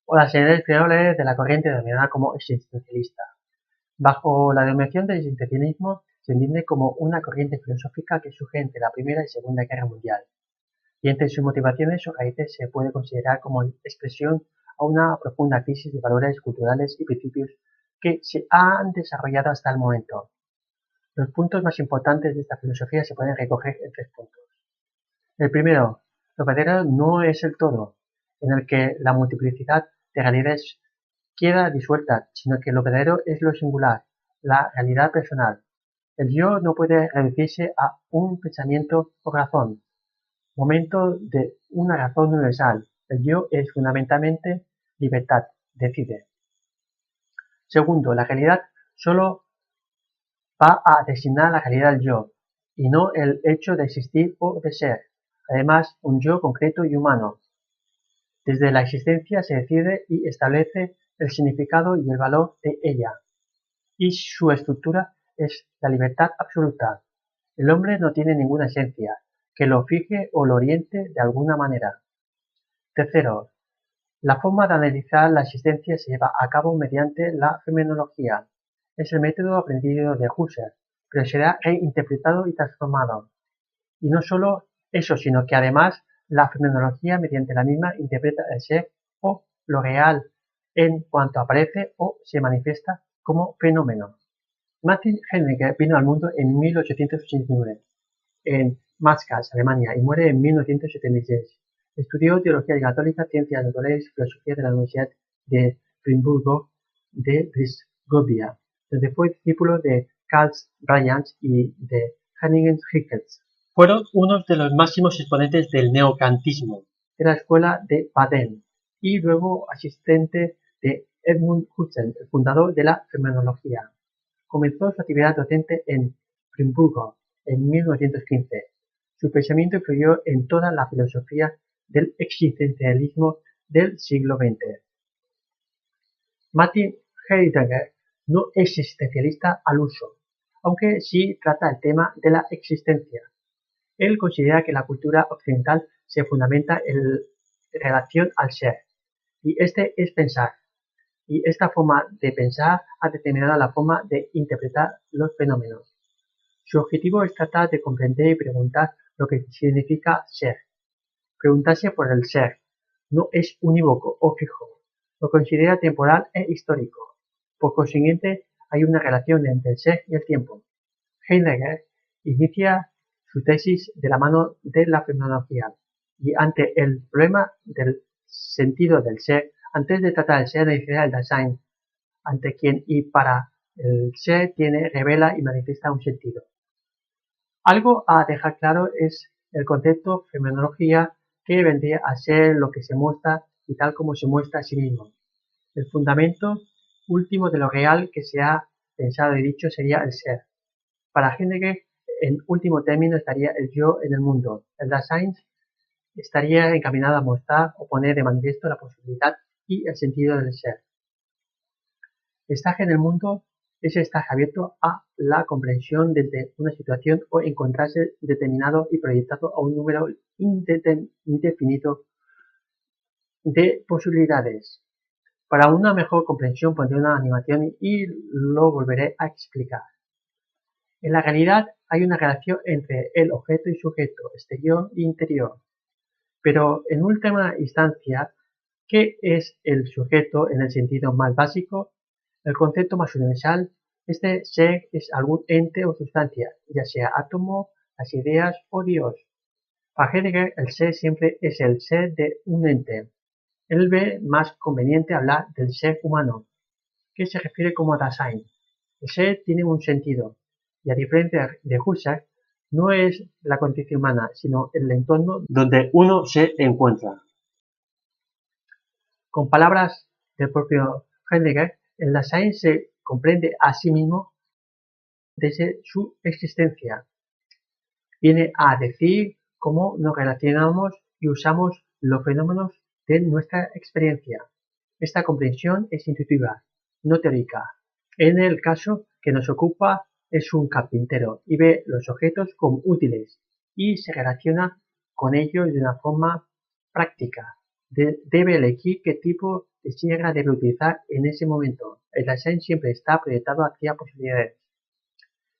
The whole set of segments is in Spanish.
o las ideas creables de la corriente denominada como existencialista. Bajo la denominación de existencialismo se entiende como una corriente filosófica que surge entre la Primera y Segunda Guerra Mundial, y entre sus motivaciones o raíces se puede considerar como expresión a una profunda crisis de valores culturales y principios que se han desarrollado hasta el momento. Los puntos más importantes de esta filosofía se pueden recoger en 3 puntos. El primero, lo verdadero no es el todo, en el que la multiplicidad de realidades queda disuelta, sino que lo verdadero es lo singular, la realidad personal. El yo no puede reducirse a un pensamiento o razón, momento de una razón universal. El yo es fundamentalmente libertad, decide. Segundo, la realidad solo va a designar la realidad del yo, y no el hecho de existir o de ser. Además, un yo concreto y humano. Desde la existencia se decide y establece el significado y el valor de ella, y su estructura es la libertad absoluta. El hombre no tiene ninguna esencia que lo fije o lo oriente de alguna manera. Tercero, la forma de analizar la existencia se lleva a cabo mediante la fenomenología. Es el método aprendido de Husserl, pero será reinterpretado y transformado. Y no solo eso, sino que además la fenomenología mediante la misma interpreta el ser o lo real en cuanto aparece o se manifiesta como fenómeno. Martin Heidegger vino al mundo en 1889 en Matzkals, Alemania, y muere en 1976. Estudió teología católica, ciencias naturales y filosofía de la Universidad de Friburgo de Brisgovia, donde fue discípulo de Karl Barth y de Heinrich Rickert. Fueron unos de los máximos exponentes del neokantismo de la escuela de Baden y luego asistente de Edmund Husserl, el fundador de la fenomenología. Comenzó su actividad docente en Friburgo en 1915. Su pensamiento influyó en toda la filosofía del existencialismo del siglo XX. Martin Heidegger no es existencialista al uso, aunque sí trata el tema de la existencia. Él considera que la cultura occidental se fundamenta en relación al ser, y este es pensar, y esta forma de pensar ha determinado la forma de interpretar los fenómenos. Su objetivo es tratar de comprender y preguntar lo que significa ser. Preguntarse por el ser no es unívoco o fijo, lo considera temporal e histórico. Por consiguiente, hay una relación entre el ser y el tiempo. Heidegger inicia su tesis de la mano de la fenomenología y ante el problema del sentido del ser, antes de tratar el ser necesita el Dasein, ante quien y para el ser tiene, revela y manifiesta un sentido. Algo a dejar claro es el concepto fenomenología, que vendría a ser lo que se muestra y tal como se muestra a sí mismo. El fundamento último de lo real que se ha pensado y dicho sería el ser. Para Heidegger, en último término, estaría el yo en el mundo. El Dasein estaría encaminado a mostrar o poner de manifiesto la posibilidad y el sentido del ser. Estar en el mundo es estar abierto a la comprensión desde una situación o encontrarse determinado y proyectado a un número indefinido de posibilidades. Para una mejor comprensión pondré una animación y lo volveré a explicar. En la realidad hay una relación entre el objeto y sujeto, exterior e interior. Pero en última instancia, ¿qué es el sujeto en el sentido más básico? El concepto más universal, este ser es algún ente o sustancia, ya sea átomo, las ideas o Dios. Para Heidegger, el ser siempre es el ser de un ente. Él ve más conveniente hablar del ser humano, que se refiere como Dasein. El ser tiene un sentido, y a diferencia de Husserl, no es la condición humana, sino el entorno donde uno se encuentra. Con palabras del propio Heidegger, el Dasein se comprende a sí mismo desde su existencia. Viene a decir cómo nos relacionamos y usamos los fenómenos de nuestra experiencia. Esta comprensión es intuitiva, no teórica. En el caso que nos ocupa es un carpintero y ve los objetos como útiles y se relaciona con ellos de una forma práctica. Debe elegir qué tipo que Sierra debe utilizar en ese momento. El design siempre está proyectado hacia posibilidades.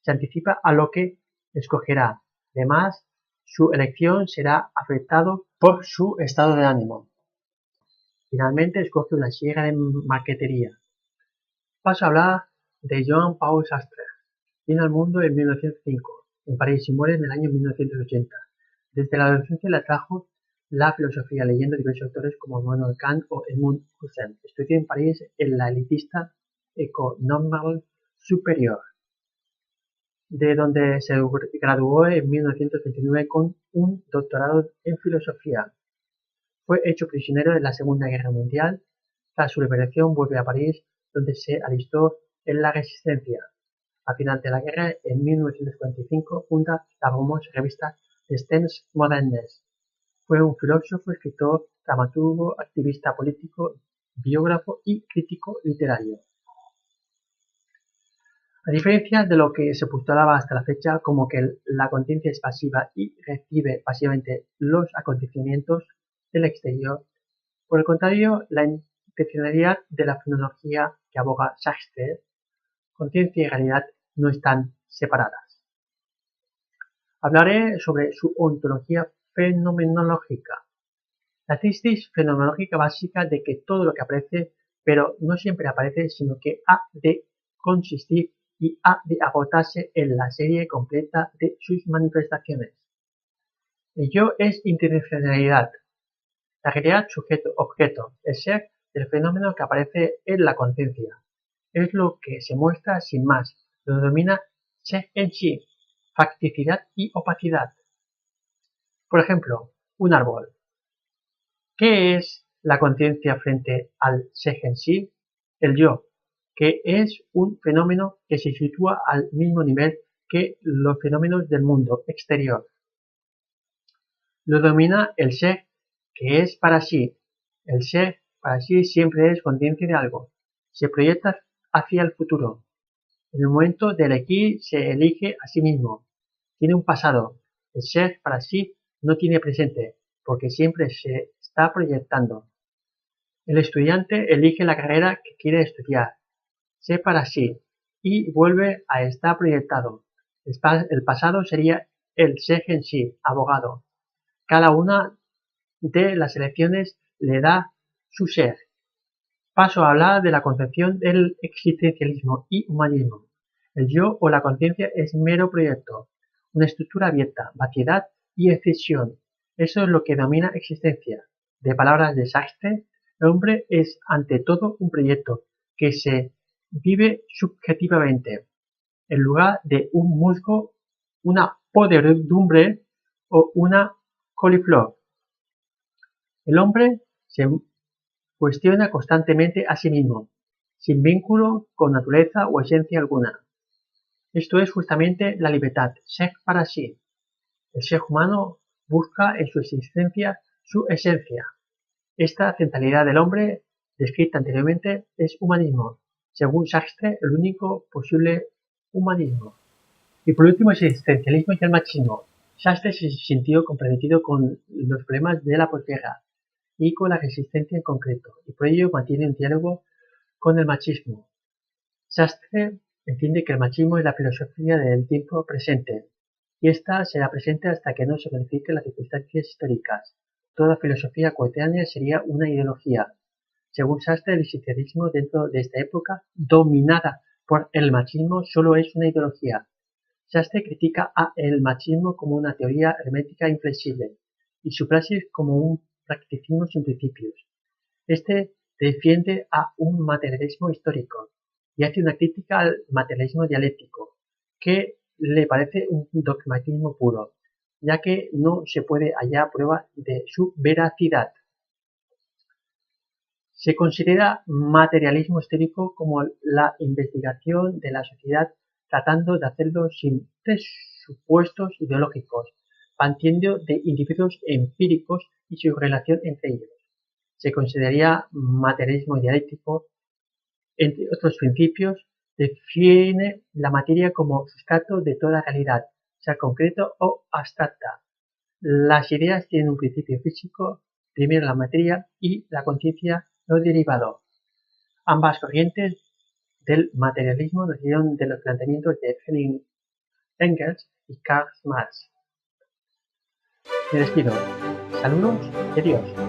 Se anticipa a lo que escogerá. Además, su elección será afectado por su estado de ánimo. Finalmente, escoge una sierra de marquetería. Paso a hablar de Jean-Paul Sartre. Vino al mundo en 1905, en París, y muere en el año 1980. Desde la adolescencia le atrajo la filosofía, leyendo diversos autores como Immanuel Kant o Edmund Husserl. Estudió en París en la elitista École Normale Supérieure, de donde se graduó en 1929 con un doctorado en filosofía. Fue hecho prisionero en la Segunda Guerra Mundial. Tras su liberación vuelve a París, donde se alistó en la Resistencia. Al final de la guerra, en 1945, funda la famosa revista Les Temps Modernes. Fue un filósofo, escritor, dramaturgo, activista político, biógrafo y crítico literario. A diferencia de lo que se postulaba hasta la fecha, como que la conciencia es pasiva y recibe pasivamente los acontecimientos del exterior, por el contrario, la intencionalidad de la fenomenología que aboga Sartre, conciencia y realidad no están separadas. Hablaré sobre su ontología fenomenológica. La tesis fenomenológica básica de que todo lo que aparece, pero no siempre aparece, sino que ha de consistir y ha de agotarse en la serie completa de sus manifestaciones. El yo es intencionalidad, la realidad sujeto-objeto, el ser del fenómeno que aparece en la conciencia. Es lo que se muestra sin más, lo domina ser en sí, facticidad y opacidad. Por ejemplo, un árbol. ¿Qué es la conciencia frente al ser en sí? El yo, que es un fenómeno que se sitúa al mismo nivel que los fenómenos del mundo exterior. Lo domina el ser, que es para sí. El ser para sí siempre es conciencia de algo. Se proyecta hacia el futuro. En el momento de elegir se elige a sí mismo. Tiene un pasado. El ser para sí no tiene presente, porque siempre se está proyectando. El estudiante elige la carrera que quiere estudiar. Sé para sí y vuelve a estar proyectado. El pasado sería el ser en sí, abogado. Cada una de las elecciones le da su ser. Paso a hablar de la concepción del existencialismo y humanismo. El yo o la conciencia es mero proyecto, una estructura abierta, vaciedad y excesión. Eso es lo que domina existencia. De palabras de Sartre, el hombre es ante todo un proyecto que se vive subjetivamente, en lugar de un musgo, una podredumbre o una coliflor. El hombre se cuestiona constantemente a sí mismo, sin vínculo con naturaleza o esencia alguna. Esto es justamente la libertad, ser para sí. El ser humano busca en su existencia su esencia. Esta centralidad del hombre, descrita anteriormente, es humanismo, según Sartre, el único posible humanismo. Y por último, el existencialismo y el machismo. Sartre se sintió comprometido con los problemas de la posguerra y con la resistencia en concreto, y por ello mantiene un diálogo con el machismo. Sartre entiende que el machismo es la filosofía del tiempo presente, y esta será presente hasta que no se verifiquen las circunstancias históricas. Toda filosofía coetánea sería una ideología. Según Sartre, el existencialismo dentro de esta época, dominada por el machismo, solo es una ideología. Sartre critica el machismo como una teoría hermética inflexible, y su praxis como un practicismo sin principios. Este defiende a un materialismo histórico y hace una crítica al materialismo dialéctico, que le parece un dogmatismo puro, ya que no se puede hallar prueba de su veracidad. Se considera materialismo histórico como la investigación de la sociedad tratando de hacerlo sin presupuestos ideológicos, partiendo de individuos empíricos y su relación entre ellos. Se consideraría materialismo dialéctico, entre otros principios, define la materia como sustrato de toda realidad, sea concreto o abstracta. Las ideas tienen un principio físico, primero la materia y la conciencia no derivado. Ambas corrientes del materialismo nacieron de los planteamientos de Friedrich Engels y Karl Marx. Me despido. Saludos y adiós.